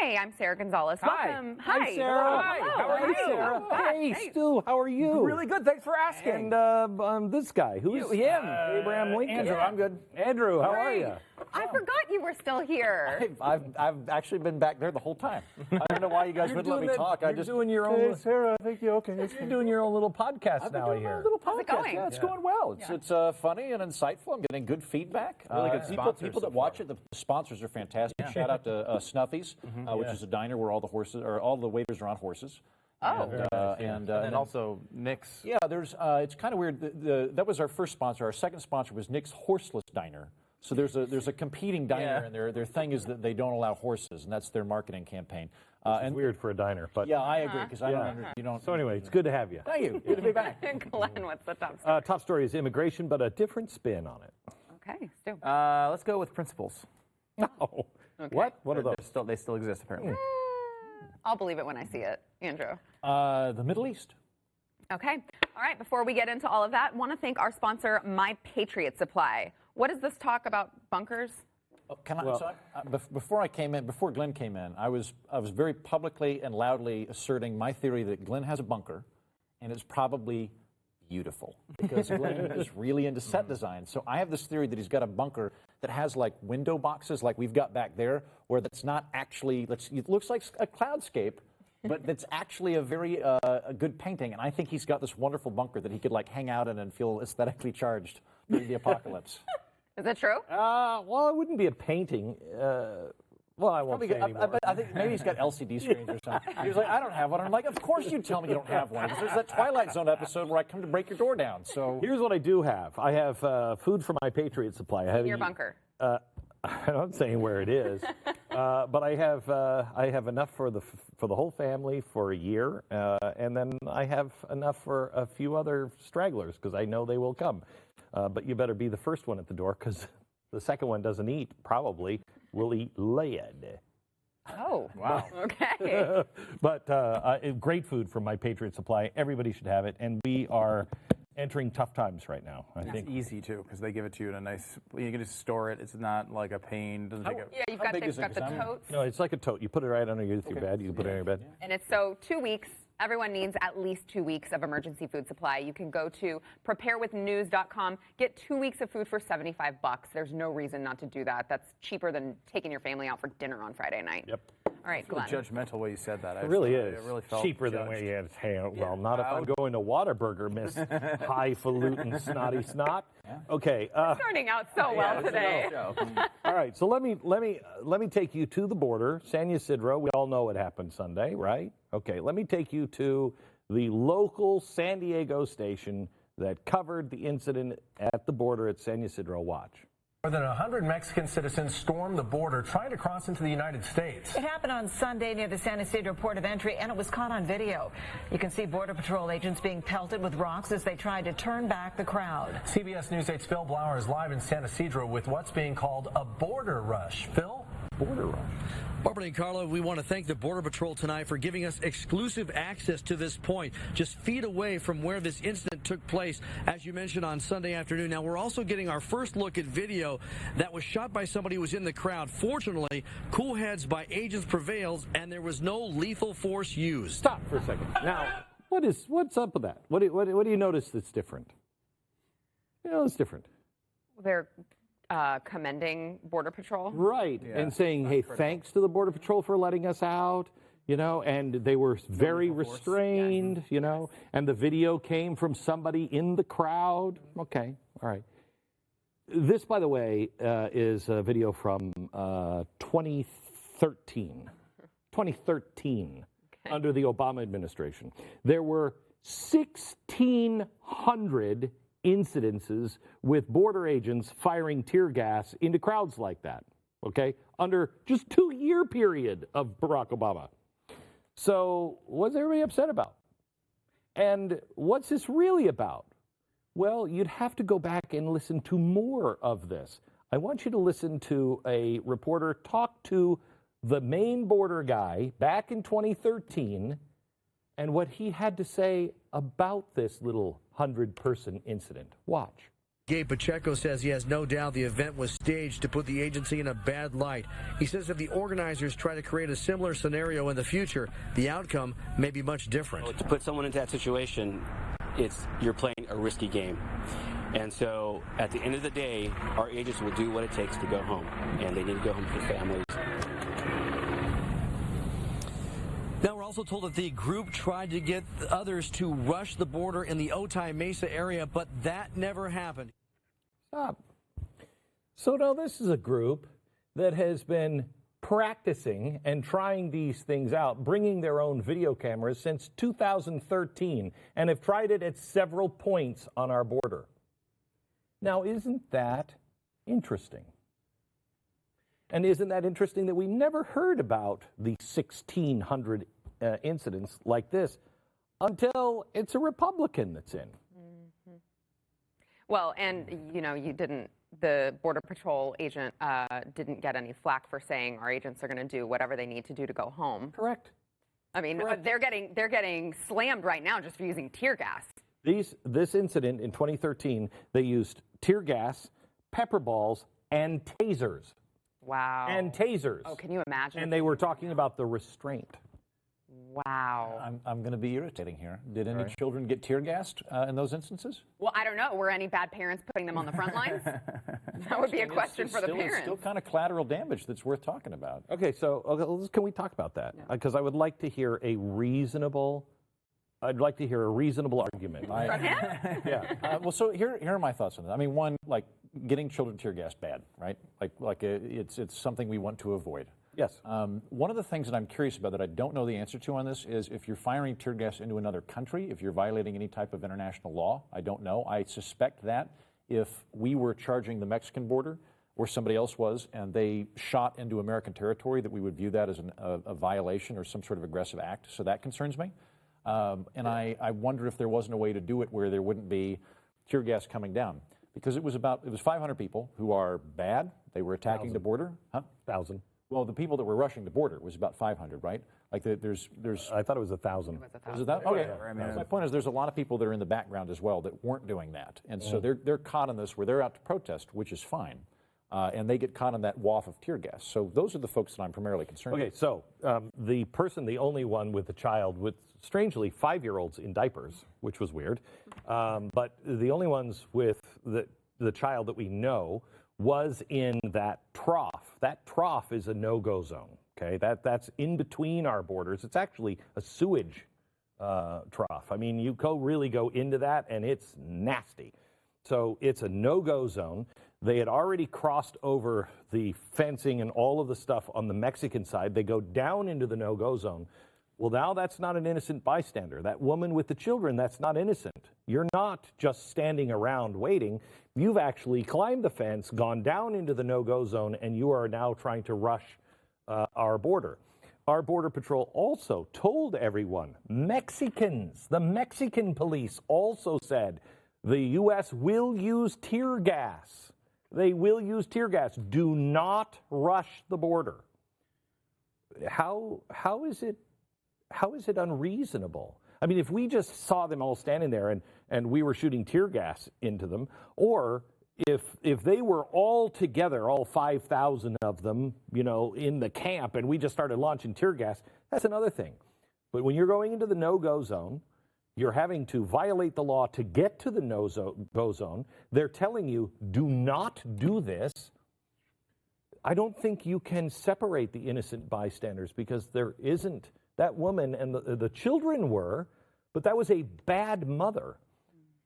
Hi, I'm Sara Gonzales. Hi. Welcome. Hi, Sara. Hi. How are you? Sarah. Hey, Stu, how are you? Really good. Thanks for asking. And this guy, who's him? Abraham Lincoln. Andrew, I'm good. Andrew, how are you? I forgot you were still here. I've actually been back there the whole time. I don't know why you guys wouldn't let me talk. You're doing your own. Hey, Sarah, I think you're okay. You're doing your own little podcast I've been now doing my here. little How's it podcast. going? Yeah, it's going well. It's funny and insightful. I'm getting good feedback. Really good sponsors people so that watch it. The sponsors are fantastic. Shout out to Snuffies, which is a diner where all the waiters are on horses. Oh. And then also Nick's. Yeah, it's kind of weird. That was our first sponsor. Our second sponsor was Nick's Horseless Diner. So there's a competing diner, and their thing is that they don't allow horses, and that's their marketing campaign. It's weird for a diner, but Yeah, I agree because you don't. So anyway, it's good to have you. Thank you. Good to be back. Glenn, what's the top story? Top story is immigration, but a different spin on it. Okay, Stu. Let's go with principles. Oh, what? What are those? They still exist, apparently. I'll believe it when I see it, Andrew. The Middle East. Okay. All right. Before we get into all of that, want to thank our sponsor, My Patriot Supply. What is this talk about bunkers? Oh, before Glenn came in, I was very publicly and loudly asserting my theory that Glenn has a bunker, and it's probably beautiful because Glenn is really into set design. So I have this theory that he's got a bunker that has like window boxes like we've got back there, where that's not actually, it looks like a cloudscape, but that's actually a very a good painting. And I think he's got this wonderful bunker that he could like hang out in and feel aesthetically charged during the apocalypse. Is it true? Well, it wouldn't be a painting. Well, I won't say anymore. I think maybe he's got LCD screens or something. He was like, I don't have one. I'm like, of course you tell me you don't have one. Because there's that Twilight Zone episode where I come to break your door down. So Here's what I do have. I have food from My Patriot Supply. I have Your bunker. I'm not saying where it is, but I have enough for the whole family for a year, and then I have enough for a few other stragglers because I know they will come. But you better be the first one at the door because the second one doesn't eat. Probably will eat lead. Oh. Wow. Okay. But great food from My Patriot Supply. Everybody should have it, and we are entering tough times right now. I think. It's easy, too, because they give it to you in a nice... You can just store it. It's not like a pain. Doesn't take Yeah, you've got the totes. No, it's like a tote. You put it right underneath your bed. You can put it on your bed. And it's so 2 weeks. Everyone needs at least 2 weeks of emergency food supply. You can go to preparewithnews.com, get 2 weeks of food for $75. There's no reason not to do that. That's cheaper than taking your family out for dinner on Friday night. Yep. All right, Glenn. Judgmental way you said that. It really is. It really felt cheaper than judged. way you had to hang out. Well, not if I'm going to Whataburger, Miss Highfalutin Snotty Snot. Okay. Starting out so well today. All right. So let me take you to the border, San Ysidro. We all know what happened Sunday, right? Okay. Let me take you to the local San Diego station that covered the incident at the border at San Ysidro. Watch. More than 100 Mexican citizens stormed the border trying to cross into the United States. It happened on Sunday near the San Ysidro port of entry, and it was caught on video. You can see Border Patrol agents being pelted with rocks as they tried to turn back the crowd. CBS News 8's Phil Blauer is live in San Ysidro with what's being called a border rush. Phil? Border rush. Barbara and Carla, we want to thank the Border Patrol tonight for giving us exclusive access to this point, just feet away from where this incident took place, as you mentioned, on Sunday afternoon. Now, we're also getting our first look at video that was shot by somebody who was in the crowd. Fortunately, cool heads by agents prevails, and there was no lethal force used. Stop for a second. Now, what's up with that? What do you notice that's different? You know, it's different. They're commending Border Patrol. Right, and saying, hey, thanks to the Border Patrol for letting us out, you know, and they were very restrained, you know, and the video came from somebody in the crowd. Okay, all right. This, by the way, is a video from 2013. 2013, under the Obama administration. There were 1,600 incidences with border agents firing tear gas into crowds like that, okay, under just 2-year period of Barack Obama. So what's everybody upset about? And what's this really about? Well, you'd have to go back and listen to more of this. I want you to listen to a reporter talk to the Maine border guy back in 2013 and what he had to say about this little 100-person incident. Watch. Gabe Pacheco says he has no doubt the event was staged to put the agency in a bad light. He says if the organizers try to create a similar scenario in the future, the outcome may be much different. To put someone into that situation, you're playing a risky game. And so at the end of the day, our agents will do what it takes to go home, and they need to go home to their families. Now, we're also told that the group tried to get others to rush the border in the Otay Mesa area, but that never happened. Stop. So now this is a group that has been practicing and trying these things out, bringing their own video cameras since 2013, and have tried it at several points on our border. Now, isn't that interesting? And isn't that interesting that we never heard about the 1,600 incidents like this until it's a Republican that's in? Mm-hmm. Well, and, the Border Patrol agent didn't get any flack for saying our agents are going to do whatever they need to do to go home. Correct. I mean, Correct. they're getting slammed right now just for using tear gas. This incident in 2013, they used tear gas, pepper balls, and tasers. Wow. And tasers. Oh, can you imagine? And they were talking about the restraint. Wow. I'm going to be irritating here. Did any children get tear gassed in those instances? Well, I don't know. Were any bad parents putting them on the front lines? That would be a question for the parents. It's still kind of collateral damage that's worth talking about. Okay, so can we talk about that? Because I would like to hear a reasonable argument. From him? Yeah. Well, so here are my thoughts on that. I mean, one, like getting children tear gas, bad, right? It's something we want to avoid. Yes. One of the things that I'm curious about that I don't know the answer to on this is if you're firing tear gas into another country, if you're violating any type of international law, I don't know. I suspect that if we were charging the Mexican border or somebody else was and they shot into American territory, that we would view that as a violation or some sort of aggressive act. So that concerns me. And I wonder if there wasn't a way to do it where there wouldn't be tear gas coming down. Because it was 500 people who are bad. They were attacking the border. 1,000. Well, the people that were rushing the border was about 500, right? Like there's. I thought it was 1,000. Was it that? Okay. My point is, there's a lot of people that are in the background as well that weren't doing that, and so they're caught in this where they're out to protest, which is fine, and they get caught in that waft of tear gas. So those are the folks that I'm primarily concerned with. Okay, so the only one with a child with, strangely, 5-year-olds in diapers, which was weird, but the only ones with the child that we know was in that trough. That trough is a no-go zone, okay? That's in between our borders. It's actually a sewage trough. I mean, you really go into that, and it's nasty. So it's a no-go zone. They had already crossed over the fencing and all of the stuff on the Mexican side. They go down into the no-go zone. Well, now that's not an innocent bystander. That woman with the children, that's not innocent. You're not just standing around waiting. You've actually climbed the fence, gone down into the no-go zone, and you are now trying to rush our border. Our Border Patrol also told everyone, the Mexican police also said, the U.S. will use tear gas. They will use tear gas. Do not rush the border. How is it unreasonable? I mean, if we just saw them all standing there and we were shooting tear gas into them, or if they were all together, all 5,000 of them, in the camp, and we just started launching tear gas, that's another thing. But when you're going into the no-go zone, you're having to violate the law to get to the no-go zone. They're telling you, do not do this. I don't think you can separate the innocent bystanders because there isn't. That woman and the children were, but that was a bad mother.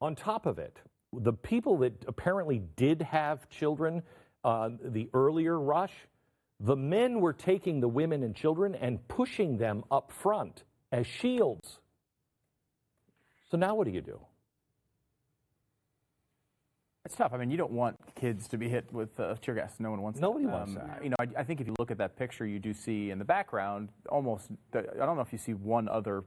On top of it, the people that apparently did have children, the earlier rush, the men were taking the women and children and pushing them up front as shields. So now what do you do? It's tough. I mean, you don't want kids to be hit with tear gas. No one wants that. Nobody wants that. I think if you look at that picture, you do see in the background almost, I don't know if you see one other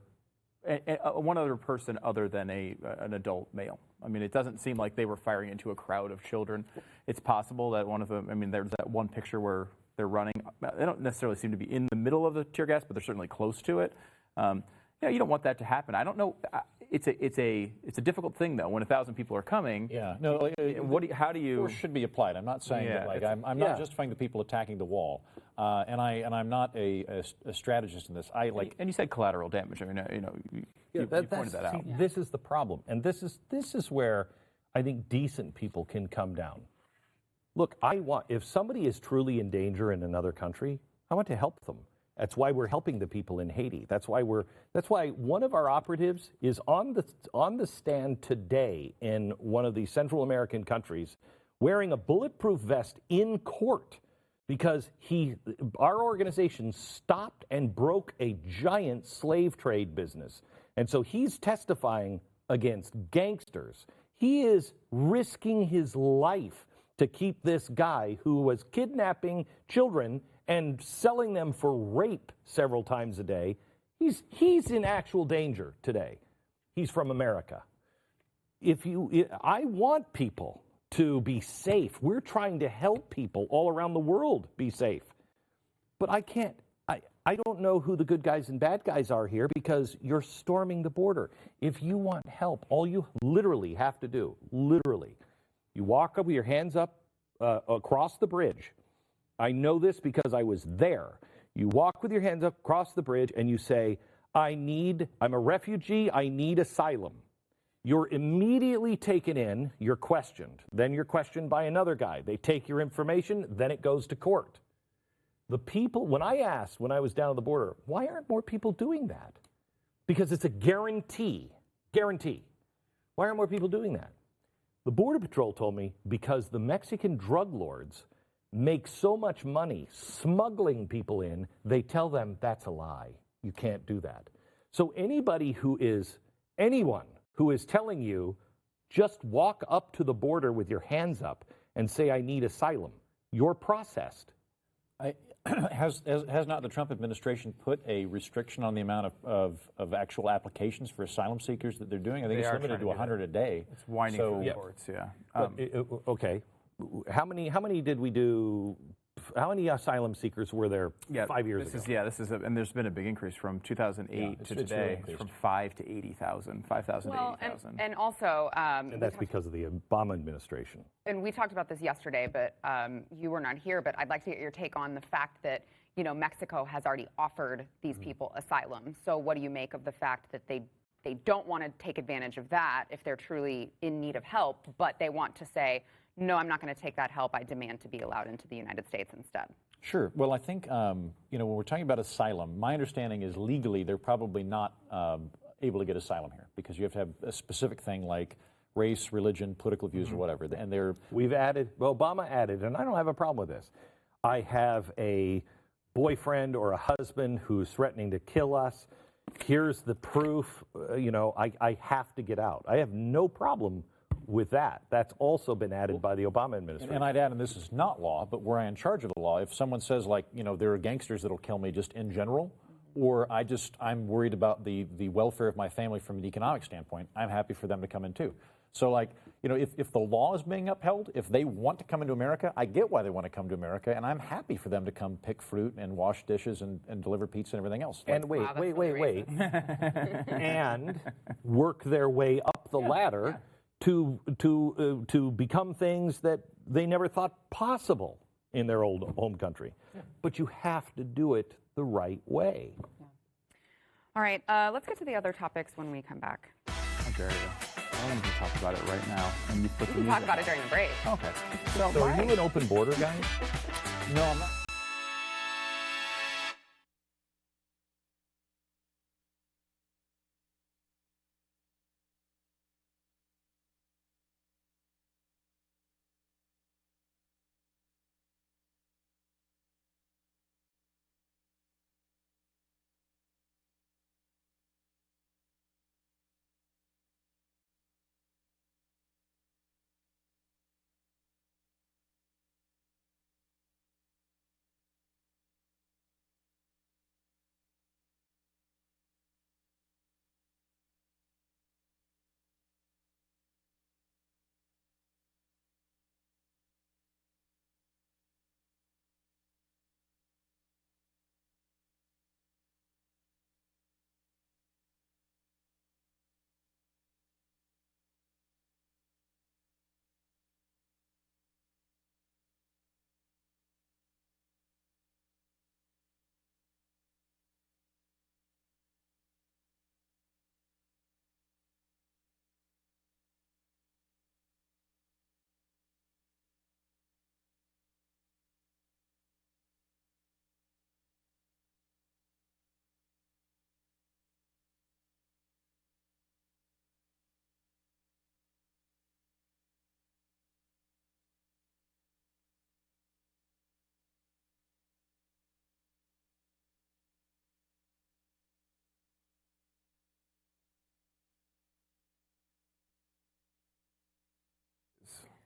person other than an adult male. I mean, it doesn't seem like they were firing into a crowd of children. It's possible that one of them, there's that one picture where they're running. They don't necessarily seem to be in the middle of the tear gas, but they're certainly close to it. Yeah, you don't want that to happen. I don't know. It's a difficult thing though when 1,000 people are coming. Yeah. No. How do you? Force should be applied. I'm not saying that. Like I'm not justifying the people attacking the wall, and I'm not a strategist in this. And you said collateral damage. I mean, you pointed that out. This is the problem, and this is where I think decent people can come down. Look, if somebody is truly in danger in another country, I want to help them. That's why we're helping the people in Haiti. That's why one of our operatives is on the stand today in one of the Central American countries wearing a bulletproof vest in court because our organization stopped and broke a giant slave trade business. And so he's testifying against gangsters. He is risking his life to keep this guy who was kidnapping children and selling them for rape several times a day. He's in actual danger today. He's from America. I want people to be safe. We're trying to help people all around the world be safe. But I don't know who the good guys and bad guys are here because you're storming the border. If you want help, all you literally have to do, you walk up with your hands up across the bridge. I know this because I was there. You walk with your hands up across the bridge and you say, I'm a refugee, I need asylum. You're immediately taken in, you're questioned. Then you're questioned by another guy. They take your information, then it goes to court. The people, when I was down at the border, why aren't more people doing that? Because it's a guarantee. Why aren't more people doing that? The Border Patrol told me because the Mexican drug lords make so much money smuggling people in, they tell them that's a lie. You can't do that. So anyone who is telling you just walk up to the border with your hands up and say, I need asylum, you're processed. Has not the Trump administration put a restriction on the amount of actual applications for asylum seekers that they're doing? I think it's limited to 100 a day. It's winding through the courts, Okay. How many did we do? How many asylum seekers were there 5 years ago? And there's been a big increase from 2008 to today, from 5,000 to 80,000, 5,000 to 80,000. And also, and that's because of the Obama administration. And we talked about this yesterday, but you were not here. But I'd like to get your take on the fact that Mexico has already offered these people asylum. So what do you make of the fact that they don't want to take advantage of that if they're truly in need of help, but they want to say, no, I'm not going to take that help. I demand to be allowed into the United States instead. Sure. Well, I think, when we're talking about asylum, my understanding is legally they're probably not able to get asylum here because you have to have a specific thing like race, religion, political views, or whatever. And Obama added, and I don't have a problem with this. I have a boyfriend or a husband who's threatening to kill us. Here's the proof. I have to get out. I have no problem with that. That's also been added by the Obama administration. And I'd add, and this is not law, but were I in charge of the law, if someone says there are gangsters that'll kill me just in general, or I'm worried about the welfare of my family from an economic standpoint, I'm happy for them to come in too. So if the law is being upheld, if they want to come into America, I get why they want to come to America, and I'm happy for them to come pick fruit and wash dishes and deliver pizza and everything else. And wait. And work their way up the ladder to become things that they never thought possible in their old home country. Yeah. But you have to do it the right way. Yeah. All right, let's get to the other topics when we come back. How dare you? I want to talk about it right now. And you can talk about it during the break. Okay. So are you an open border guy? No, I'm not.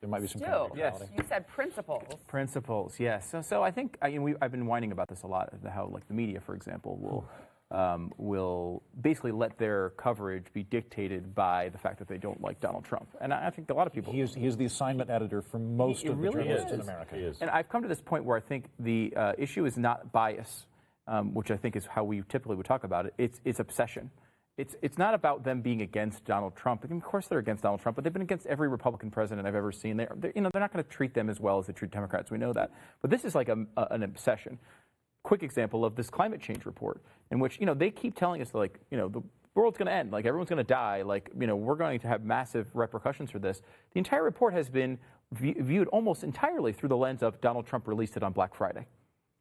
There might be some Still, reality. you said principles. Principles, yes. So I think I've been whining about this a lot. How like the media, for example, will basically let their coverage be dictated by the fact that they don't like Donald Trump. And I think a lot of people. He is the assignment editor for most of the journalists in America. He is. And I've come to this point where I think the issue is not bias, which I think is how we typically would talk about it. It's obsession. It's not about them being against Donald Trump. I mean, of course they're against Donald Trump, but they've been against every Republican president I've ever seen. They're not going to treat them as well as they treat Democrats. We know that. But this is like an obsession. Quick example of this climate change report, in which they keep telling us the world's going to end, like everyone's going to die, like we're going to have massive repercussions for this. The entire report has been viewed almost entirely through the lens of Donald Trump released it on Black Friday.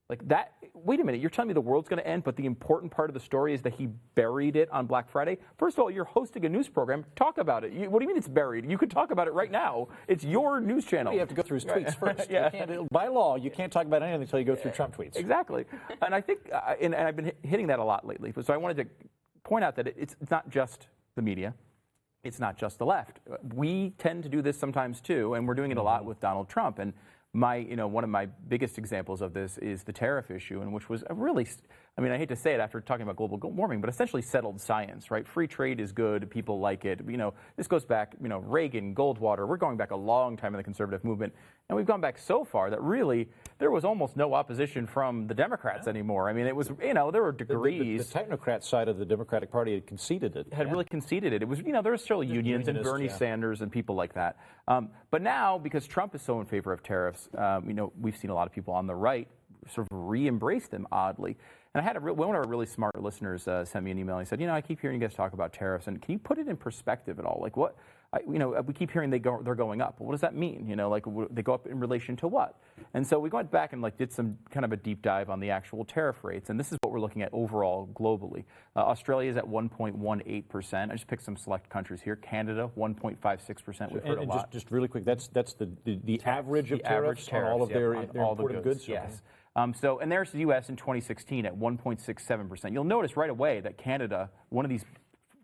Like that, wait a minute, you're telling me the world's going to end, but the important part of the story is that he buried it on Black Friday? First of all, you're hosting a news program. Talk about it. What do you mean it's buried? You could talk about it right now. It's your news channel. You have to go through his tweets first. Yeah. By law, you can't talk about anything until you go through Trump tweets. Exactly. And I think, and I've been hitting that a lot lately. So I wanted to point out that it's not just the media. It's not just the left. We tend to do this sometimes too, and we're doing it a lot with Donald Trump. And one of my biggest examples of this is the tariff issue, and which was a really, I hate to say it after talking about global warming, but essentially settled science, right? Free trade is good. People like it. This goes back, Reagan, Goldwater. We're going back a long time in the conservative movement. And we've gone back so far that really there was almost no opposition from the Democrats anymore. I mean, it was, there were degrees. The technocrat side of the Democratic Party had conceded it. Really conceded it. It was, there were still unions and Bernie Sanders and people like that. But now, because Trump is so in favor of tariffs, we've seen a lot of people on the right sort of re-embrace them oddly. And I had one of our really smart listeners sent me an email. He said, I keep hearing you guys talk about tariffs, and can you put it in perspective at all? Like what? We keep hearing they're going up. Well, what does that mean? They go up in relation to what? And so we went back and did some kind of a deep dive on the actual tariff rates, and this is what we're looking at overall globally. Australia is at 1.18%. I just picked some select countries here. Canada, 1.56%. We've heard a lot. Just really quick, that's the average of tariffs on all of their imported goods. Yes. And there's the U.S. in 2016 at 1.67%. You'll notice right away that Canada, one of these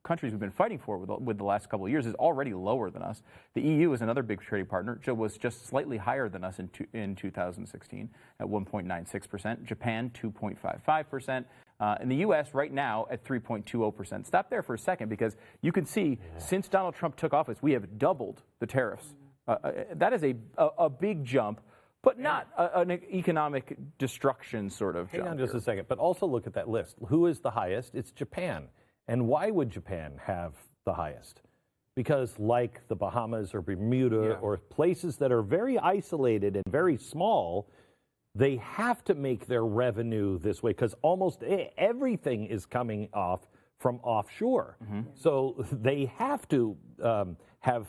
countries we've been fighting for with the last couple of years, is already lower than us. The EU is another big trading partner. It was just slightly higher than us in 2016 at 1.96%. Japan, 2.55%. In the U.S. right now at 3.20%. Stop there for a second, because you can see since Donald Trump took office, we have doubled the tariffs. That is a big jump, but not an economic destruction sort of jump. Hang on just a second, but also look at that list. Who is the highest? It's Japan. And why would Japan have the highest? Because like the Bahamas or Bermuda or places that are very isolated and very small, they have to make their revenue this way because almost everything is coming off from offshore. So they have to have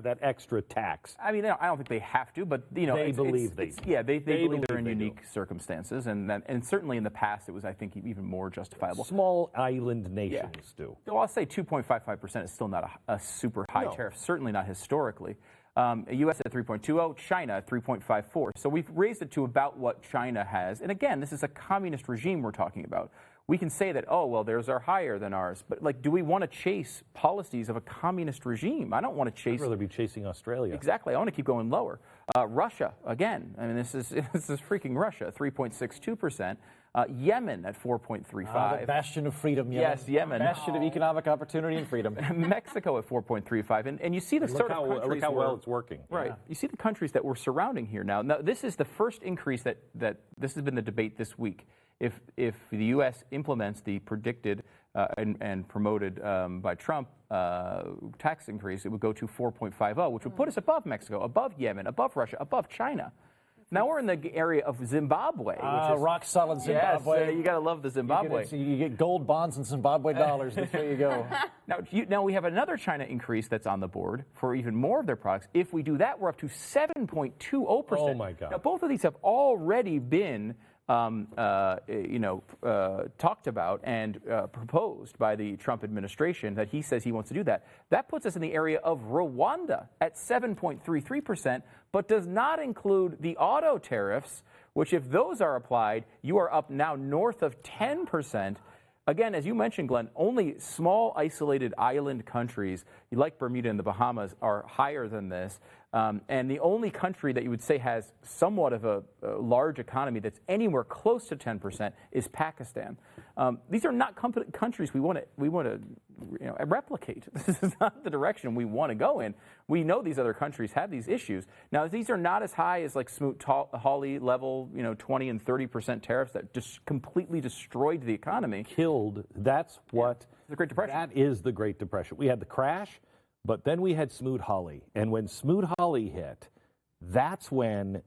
that extra tax. I don't think they have to, but they believe they believe they're in unique circumstances, and certainly in the past it was, I think, even more justifiable. Small island nations do. Well, I'll say 2.55% is still not a super high tariff, certainly not historically. U.S. at 3.20, China at 3.54. So we've raised it to about what China has. And again, this is a communist regime we're talking about. We can say that, theirs are higher than ours. But do we want to chase policies of a communist regime? I don't want to chase. I'd rather be chasing Australia. Exactly. I want to keep going lower. Russia, again. This is freaking Russia, 3.62%. Yemen at 4.35. The bastion of freedom, Yemen. Yes, Yemen. Bastion of economic opportunity and freedom. Mexico at 4.35. And you see the sort of countries look how well it's working. Right. Yeah. You see the countries that we're surrounding here now. Now, this is the first increase that this has been the debate this week. If the U.S. implements the predicted and promoted by Trump tax increase, it would go to 4.50, which would put us above Mexico, above Yemen, above Russia, above China. Now we're in the area of Zimbabwe, which is rock solid Zimbabwe. Yes, you got to love the Zimbabwe. You get gold bonds and Zimbabwe dollars. There you go. Now we have another China increase that's on the board for even more of their products. If we do that, we're up to 7.20%. Oh my God! Now both of these have already been talked about and proposed by the Trump administration that he says he wants to do that. That puts us in the area of Rwanda at 7.33%, but does not include the auto tariffs, which if those are applied, you are up now north of 10%. Again, as you mentioned, Glenn, only small, isolated island countries like Bermuda and the Bahamas are higher than this. And the only country that you would say has somewhat of a large economy that's anywhere close to 10% is Pakistan. These are not countries we want to replicate. This is not the direction we want to go in. We know these other countries have these issues. Now, these are not as high as like Smoot-Hawley level, 20 and 30% tariffs that just completely destroyed the economy. Killed. That's what. The Great Depression. That is the Great Depression. We had the crash, but then we had Smoot-Hawley. And when Smoot-Hawley hit, that's when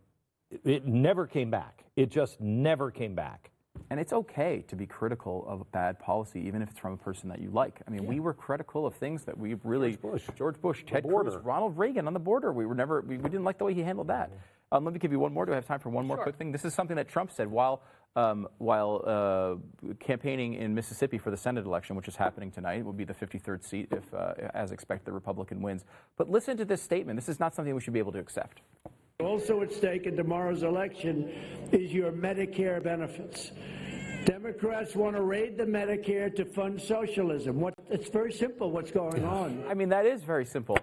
it never came back. It just never came back. And it's okay to be critical of a bad policy, even if it's from a person that you like. I mean, we were critical of things that we really... George Bush, Ted Cruz, Ronald Reagan on the border. We didn't like the way he handled that. Let me give you one more. Do I have time for one more quick thing? This is something that Trump said while campaigning in Mississippi for the Senate election, which is happening tonight. It will be the 53rd seat if, as expected, the Republican wins. But listen to this statement. This is not something we should be able to accept. Also at stake in tomorrow's election is your Medicare benefits. Democrats want to raid the Medicare to fund socialism. It's very simple what's going on. I mean, that is very simple.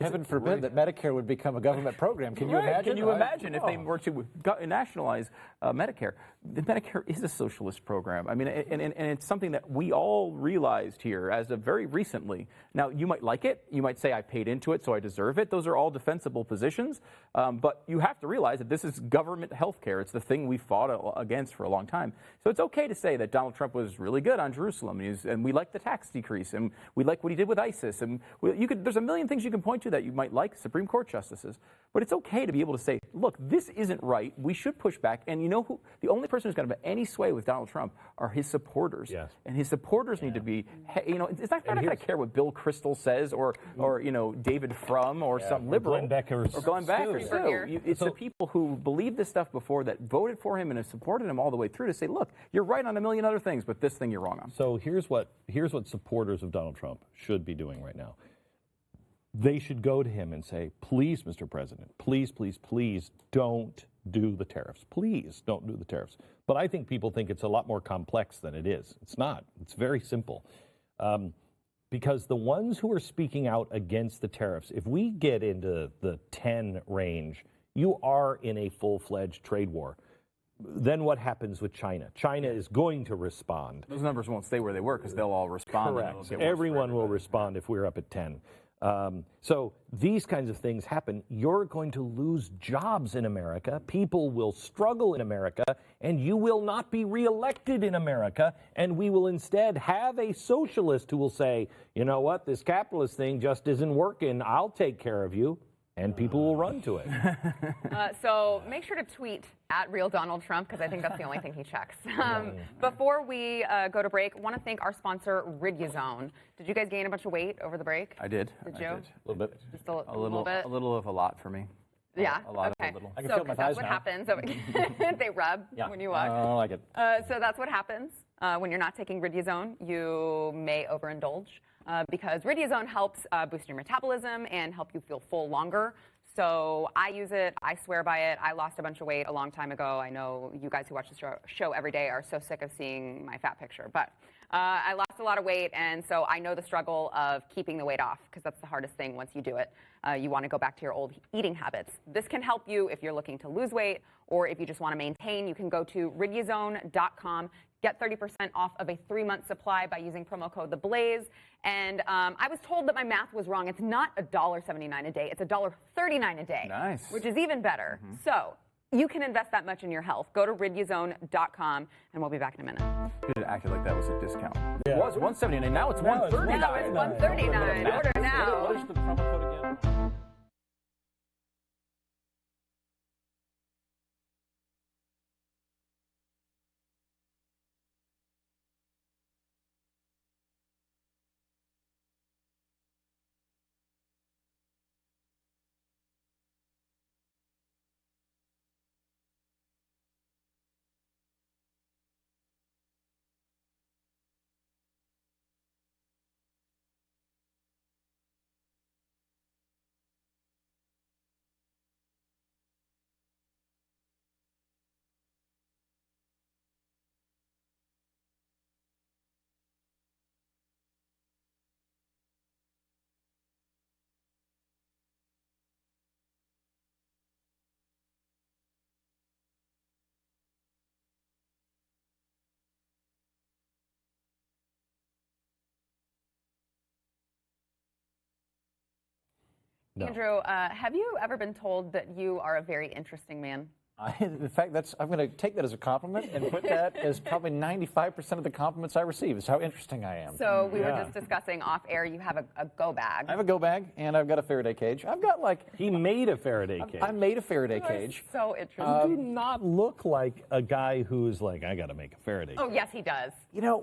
Heaven forbid that Medicare would become a government program. Can you imagine? Can you imagine if they were to nationalize Medicare? Medicare is a socialist program. I mean, and it's something that we all realized here as of very recently. Now, you might like it. You might say, I paid into it, so I deserve it. Those are all defensible positions. But you have to realize that this is government health care. It's the thing we fought against for a long time. So it's okay to say that Donald Trump was really good on Jerusalem, and we like the tax decrease, and we like what he did with ISIS. And there's a million things you can point to that you might like, Supreme Court justices. But it's okay to be able to say, look, this isn't right. We should push back. And you know who? The only person who's going to have any sway with Donald Trump are his supporters. Yes. And his supporters need to be, they're not going to care what Bill Kristol says or David Frum or some liberal. Glenn Beck or Stu. It's the people who believed this stuff before that voted for him and have supported him all the way through to say, look, you're right on a million other things, but this thing you're wrong on. So here's what supporters of Donald Trump should be doing right now. They should go to him and say, please, Mr. President, please, please, please don't do the tariffs. Please don't do the tariffs. But I think people think it's a lot more complex than it is. It's not. It's very simple. Because the ones who are speaking out against the tariffs, if we get into the 10 range, you are in a full-fledged trade war. Then what happens with China? China is going to respond. Those numbers won't stay where they were because they'll all respond. Correct. Everyone will respond if we're up at 10. So these kinds of things happen. You're going to lose jobs in America. People will struggle in America, and you will not be reelected in America. And we will instead have a socialist who will say, you know what, this capitalist thing just isn't working. I'll take care of you. And people will run to it. So make sure to tweet at Real Donald Trump, because I think that's the only thing he checks. Before we go to break, I want to thank our sponsor, Riduzone. Did you guys gain a bunch of weight over the break? I did. Did you? A little bit. Just a little bit? A little of a lot for me. Yeah. A lot okay. of a little. I can feel my thighs that's what now. happens. They rub when you walk. I don't like it. So that's what happens when you're not taking Riduzone. You may overindulge. Because Riduzone helps boost your metabolism and help you feel full longer. So I use it. I swear by it. I lost a bunch of weight a long time ago. I know you guys who watch the show every day are so sick of seeing my fat picture. But I lost a lot of weight, and so I know the struggle of keeping the weight off, because that's the hardest thing once you do it. You want to go back to your old eating habits. This can help you if you're looking to lose weight, or if you just want to maintain. You can go to riduzone.com. Get 30% off of a 3-month supply by using promo code THEBLAZE. And I was told that my math was wrong. It's not $1.79 a day. It's $1.39 a day. Nice. Which is even better. So you can invest that much in your health. Go to riduzone.com, and we'll be back in a minute. You did acted like that was a discount. It was $179. Now it's $139. Now it's $139. Order now. What is the promo code again? No. Andrew, have you ever been told that you are a very interesting man? In fact, I'm going to take that as a compliment and put that as probably 95% of the compliments I receive is how interesting I am. So we were just discussing off air, you have a go bag. I have a go bag, and I've got a Faraday cage. I've got He made a Faraday cage. I made a Faraday cage. So interesting. You do not look like a guy who's like, I got to make a Faraday cage. Oh, yes, he does. You know,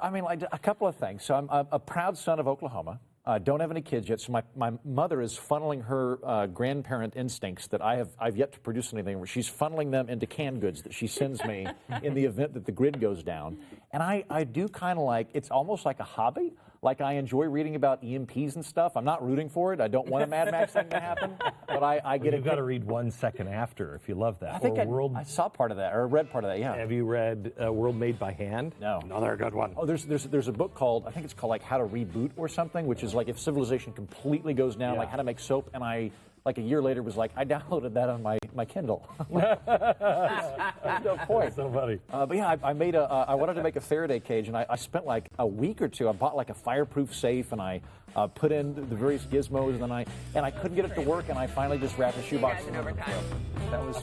I mean, like a couple of things. So I'm a proud son of Oklahoma. Don't have any kids yet, so my mother is funneling her grandparent instincts that I've yet to produce anything. She's funneling them into canned goods that she sends me in the event that the grid goes down. And I do kind of like, it's almost like a hobby. Like I enjoy reading about EMPs and stuff. I'm not rooting for it. I don't want a Mad Max thing to happen. But I get it. You've got to read 1 second after if you love that. I think I saw part of that, or read part of that, yeah. Have you read World Made by Hand? No. Another good one. Oh, there's a book called, I think it's called like How to Reboot or something, which is like if civilization completely goes down, like how to make soap. And I, like a year later, was like, I downloaded that on my Kindle. There's no point. So funny. But yeah, I wanted to make a Faraday cage, and I spent like a week or two. I bought like a fireproof safe, and I put in the various gizmos, and I couldn't get it to work, and I finally just wrapped a shoebox in it. overtime. That was.